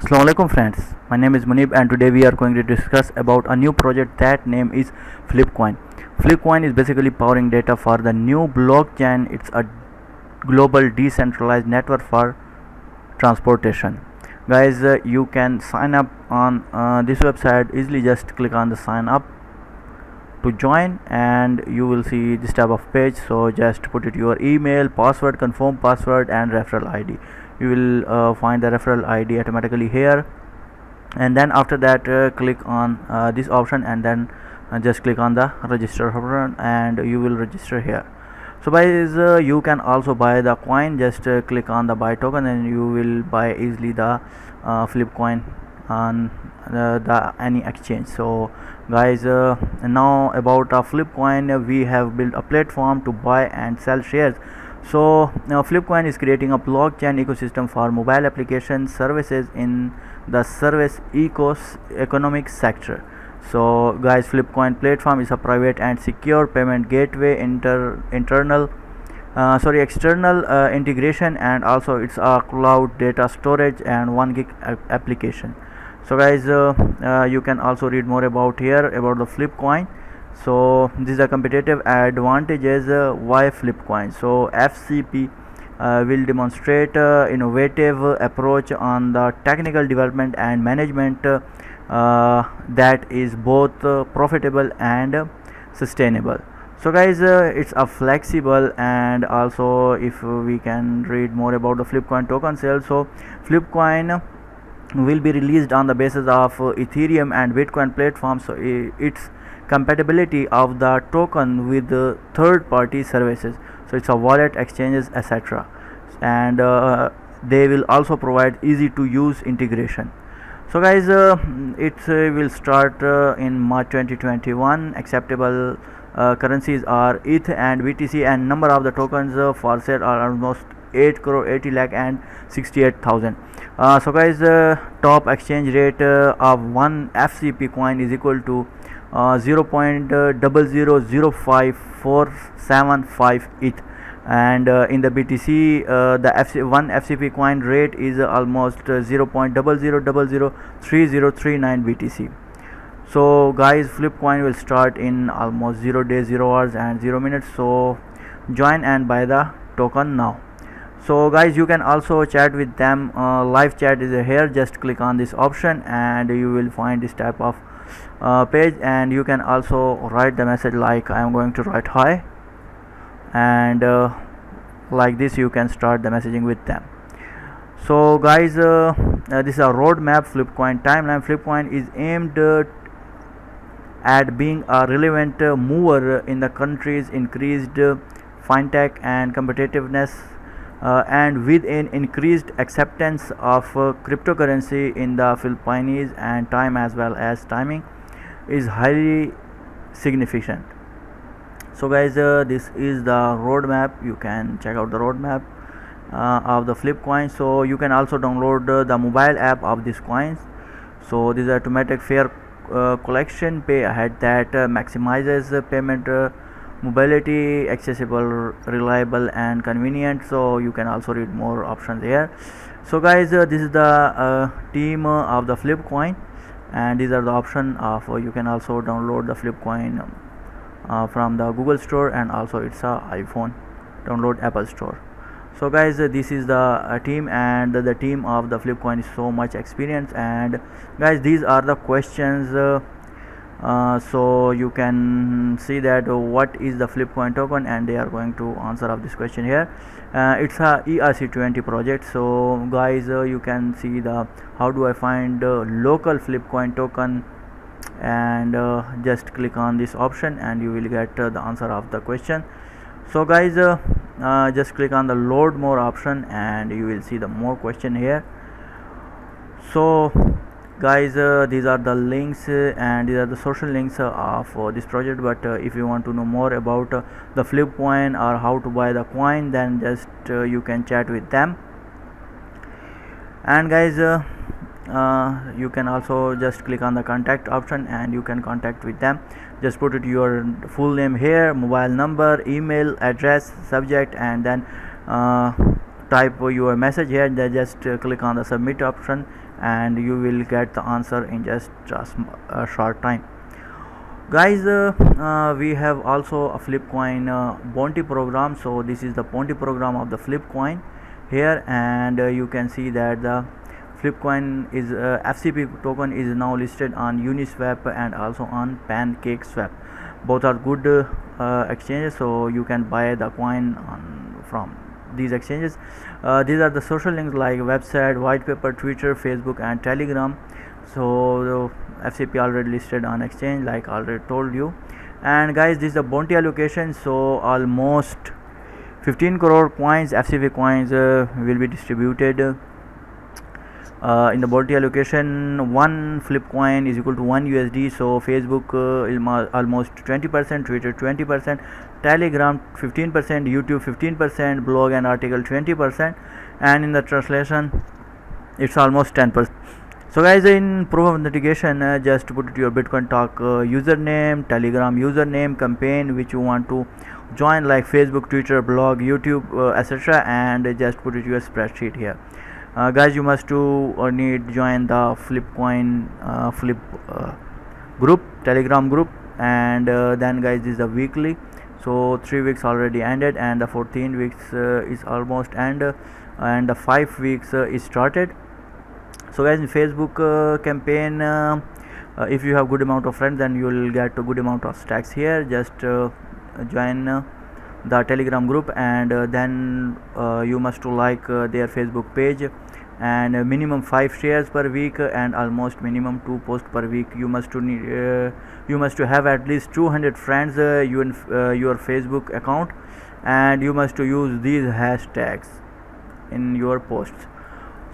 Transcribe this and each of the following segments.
Assalamualaikum friends, my name is Munib and today we are going to discuss about a new project that name is Flipcoin. Flipcoin is basically powering data for the new blockchain. It's a global decentralized network for transportation. Guys, you can sign up on this website easily. Just click on the sign up to join and you will see this type of page. So just put it your email, password, confirm password and referral ID. You will find the referral ID automatically here, and then after that click on this option and then just click on the register option and you will register here. So guys, you can also buy the coin. Just click on the buy token and you will buy easily the Flipcoin on the any exchange. So guys, now about Flipcoin, we have built a platform to buy and sell shares. So now Flipcoin is creating a blockchain ecosystem for mobile application services in the service economic sector. So guys, Flipcoin platform is a private and secure payment gateway, external integration, and also it's a cloud data storage and 1 gig application. So guys, you can also read more about here about the Flipcoin. So these are competitive advantages. Why Flipcoin? So FCP will demonstrate innovative approach on the technical development and management that is both profitable and sustainable. So guys, it's a flexible, and also if we can read more about the Flipcoin token sale. So Flipcoin will be released on the basis of Ethereum and Bitcoin platforms. So its compatibility of the token with the third-party services, so it's a wallet, exchanges, etc., and they will also provide easy to use integration. So guys, it will start in March 2021. Acceptable currencies are ETH and BTC, and number of the tokens for sale are almost 8 crore 80 lakh and 68,000. So guys, top exchange rate of one FCP coin is equal to 0.000547 ETH, and in the BTC the one FCP coin rate is almost 0.00003039 BTC. So guys, Flipcoin will start in almost 0 days, 0 hours and 0 minutes. So join and buy the token now. So guys, you can also chat with them. Live chat is here. Just click on this option and you will find this type of page, and you can also write the message like I am going to write hi, and like this you can start the messaging with them. So guys, this is a roadmap. Flipcoin timeline. Flipcoin is aimed at being a relevant mover in the country's increased fintech and competitiveness, and with an increased acceptance of cryptocurrency in the Philippines, and time as well as timing is highly significant. So guys, this is the roadmap. You can check out the roadmap of the Flipcoin. So you can also download the mobile app of these coins. So this is automatic fair collection pay ahead that maximizes payment mobility, accessible, reliable and convenient. So you can also read more options here. So guys, this is the team of the Flipcoin, and these are the option of you can also download the Flipcoin from the Google Store, and also it's a iPhone download Apple Store. So guys, this is the team, and the team of the Flipcoin is so much experience. And guys, these are the questions. So you can see that what is the Flipcoin token, and they are going to answer of this question here. It's a ERC20 project. So guys, you can see the how do I find local Flipcoin token, and just click on this option and you will get the answer of the question. So guys, just click on the load more option and you will see the more question here. So guys, these are the links and these are the social links of this project. But if you want to know more about the Flipcoin or how to buy the coin, then just you can chat with them. And guys, you can also just click on the contact option and you can contact with them. Just put it your full name here, mobile number, email address, subject, and then type your message here. Then just click on the submit option and you will get the answer in just a short time. Guys, we have also a Flipcoin bounty program. So this is the bounty program of the Flipcoin here, and you can see that the Flipcoin is FCP token is now listed on Uniswap and also on PancakeSwap. Both are good exchanges, so you can buy the coin from these exchanges. These are the social links like website, white paper, Twitter, Facebook, and Telegram. So FCP already listed on exchange, like already told you. And guys, this is the bounty allocation. So almost 15 crore coins, FCP coins, will be distributed in the bounty allocation. One flip coin is equal to 1 USD. So Facebook is almost 20%, Twitter 20%, Telegram 15%, YouTube 15%, blog and article 20%, and in the translation it's almost 10%. So guys, in proof of authentication, just put it your Bitcoin Talk username, Telegram username, campaign which you want to join, like Facebook, Twitter, blog, YouTube, etc., and just put it your spreadsheet here. Guys, you must need join the Flipcoin flip group, Telegram group, and then guys, this is the weekly. So 3 weeks already ended, and the 14 weeks is almost end, and the 5 weeks is started. So guys, in Facebook campaign, if you have good amount of friends, then you will get a good amount of stacks here. Just join the Telegram group, and then you must like their Facebook page, and minimum 5 shares per week, and almost minimum 2 posts per week. You must to have at least 200 friends your Facebook account, and you must to use these hashtags in your posts.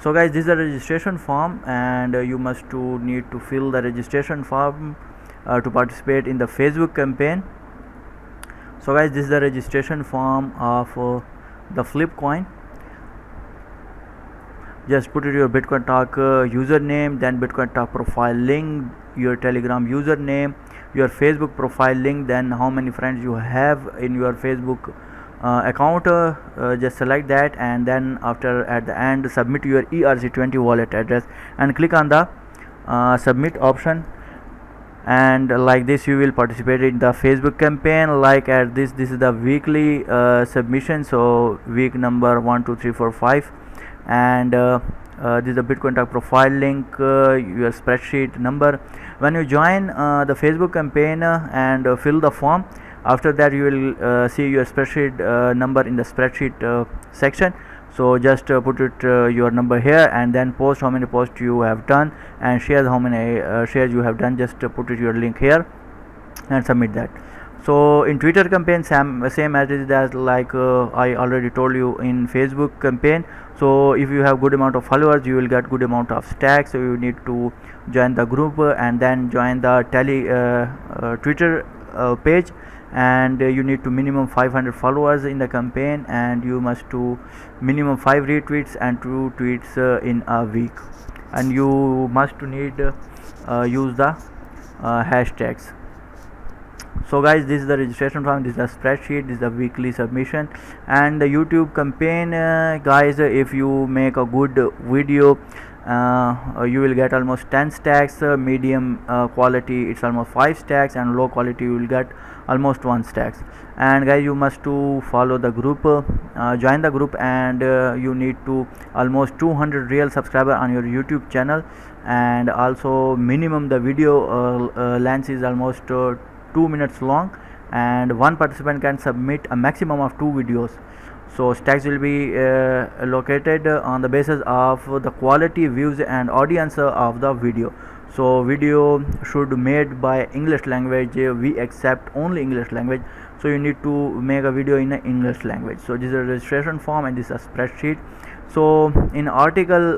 So guys, this is a registration form, and you must to need to fill the registration form to participate in the Facebook campaign. So guys, this is the registration form of the Flipcoin. Just put it your Bitcoin Talk username, then Bitcoin Talk profile link, your Telegram username, your Facebook profile link, then how many friends you have in your Facebook account. Just select that, and then after at the end submit your ERC20 wallet address and click on the submit option, and like this you will participate in the Facebook campaign. Like at this is the weekly submission, so week number 1 2 3 4 5, and this is the Bitcoin Talk profile link, your spreadsheet number. When you join the Facebook campaign and fill the form, after that you will see your spreadsheet number in the spreadsheet section. So just put it your number here, and then post how many posts you have done, and share how many shares you have done. Just put it your link here and submit that. So in Twitter campaign, same as it is as like I already told you in Facebook campaign. So if you have good amount of followers, you will get good amount of stacks. So you need to join the group and then join the Twitter page, and you need to minimum 500 followers in the campaign, and you must do minimum 5 retweets and 2 tweets in a week, and you must need use the hashtags. So guys, this is the registration form, this is the spreadsheet, this is the weekly submission. And the YouTube campaign, guys, if you make a good video, you will get almost 10 stacks. Medium quality it's almost 5 stacks, and low quality you will get almost 1 stacks. And guys, you must to follow the group, join the group, and you need to almost 200 real subscriber on your YouTube channel, and also minimum the video length is almost 2 minutes long, and one participant can submit a maximum of 2 videos. So stacks will be located on the basis of the quality, views, and audience of the video. So video should made by English language. We accept only English language, so you need to make a video in English language. So this is a registration form, and this is a spreadsheet. So in article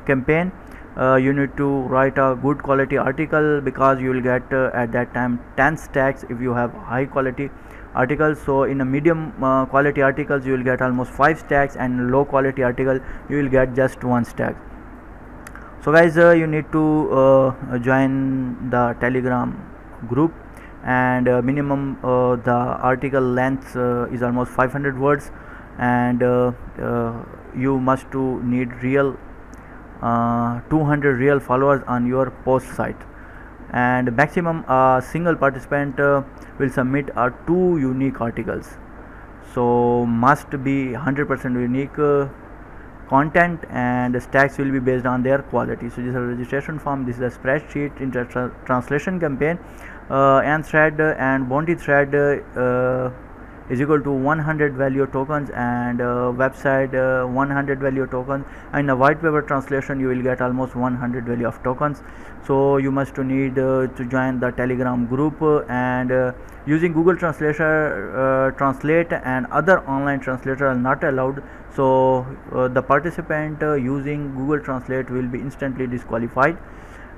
campaign, you need to write a good quality article, because you will get at that time 10 stacks if you have high quality articles. So in a medium quality articles you will get almost 5 stacks, and low quality article you will get just 1 stack. So guys, you need to join the Telegram group, and minimum the article length is almost 500 words, and you must to need real 200 real followers on your post site, and maximum single participant will submit 2 unique articles. So must be 100% unique content, and stacks will be based on their quality. So this is a registration form, this is a spreadsheet, translation campaign, and thread and bounty thread is equal to 100 value tokens, and website 100 value tokens, and a white paper translation you will get almost 100 value of tokens. So you must need to join the Telegram group, and using Google Translator translate and other online translator are not allowed. So the participant using Google Translate will be instantly disqualified.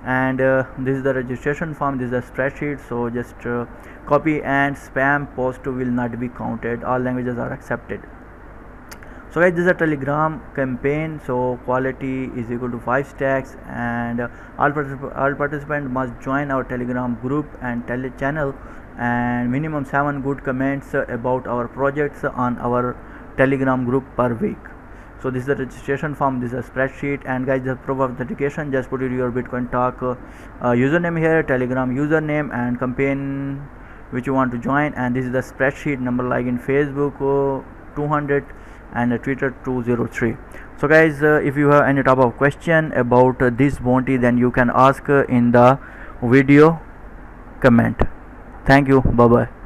And this is the registration form, this is a spreadsheet. So just copy, and spam post will not be counted, all languages are accepted. So guys, this is a Telegram campaign. So quality is equal to 5 stacks, and all participants must join our Telegram group and channel, and minimum 7 good comments about our projects on our Telegram group per week. So this is the registration form, this is a spreadsheet. And guys, the proof of authentication, just put your Bitcoin Talk username here, Telegram username, and campaign which you want to join. And this is the spreadsheet number, like in Facebook 200 and Twitter 203. So guys, if you have any type of question about this bounty, then you can ask in the video comment. Thank you, bye bye.